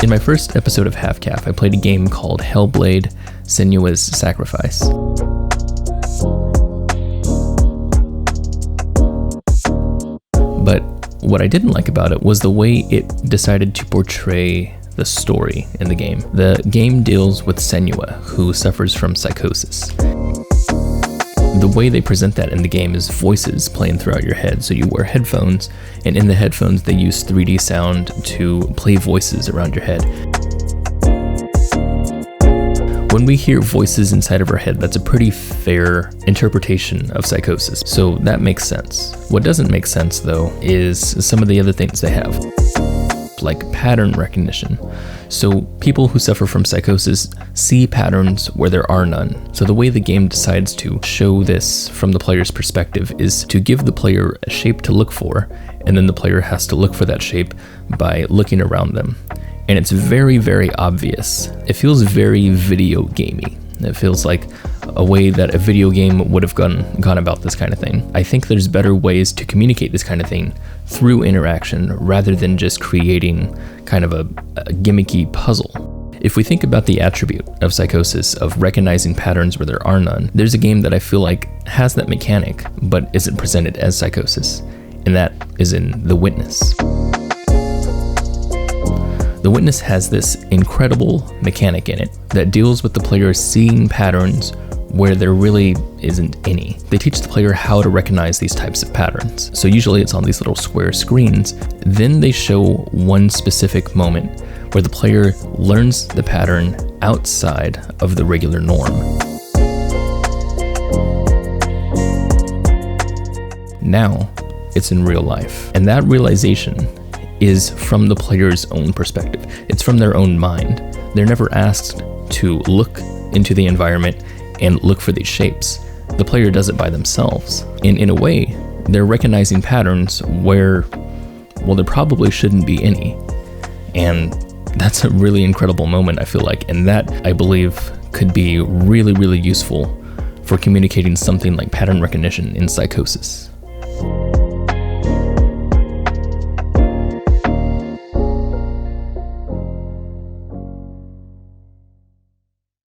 In my first episode of Half Calf, I played a game called Hellblade: Senua's Sacrifice. But what I didn't like about it was the way it decided to portray the story in the game. The game deals with Senua, who suffers from psychosis. The way they present that in the game is voices playing throughout your head. So you wear headphones, and in the headphones they use 3D sound to play voices around your head. When we hear voices inside of our head, that's a pretty fair interpretation of psychosis, so that makes sense. What doesn't make sense, though, is some of the other things they have, like pattern recognition. So people who suffer from psychosis see patterns where there are none. So the way the game decides to show this from the player's perspective is to give the player a shape to look for, and then the player has to look for that shape by looking around them. And it's very, very obvious. It feels very video gamey. It feels like a way that a video game would have gone about this kind of thing. I think there's better ways to communicate this kind of thing through interaction rather than just creating kind of a gimmicky puzzle. If we think about the attribute of psychosis of recognizing patterns where there are none, there's a game that I feel like has that mechanic but isn't presented as psychosis, and that is in The Witness. The Witness has this incredible mechanic in it that deals with the player seeing patterns where there really isn't any. They teach the player how to recognize these types of patterns. So usually it's on these little square screens. Then they show one specific moment where the player learns the pattern outside of the regular norm. Now it's in real life, and that realization is from the player's own perspective. It's from their own mind. They're never asked to look into the environment and look for these shapes. The player does it by themselves. And in a way, they're recognizing patterns where, well, there probably shouldn't be any. And that's a really incredible moment, I feel like. And that, I believe, could be really, really useful for communicating something like pattern recognition in psychosis.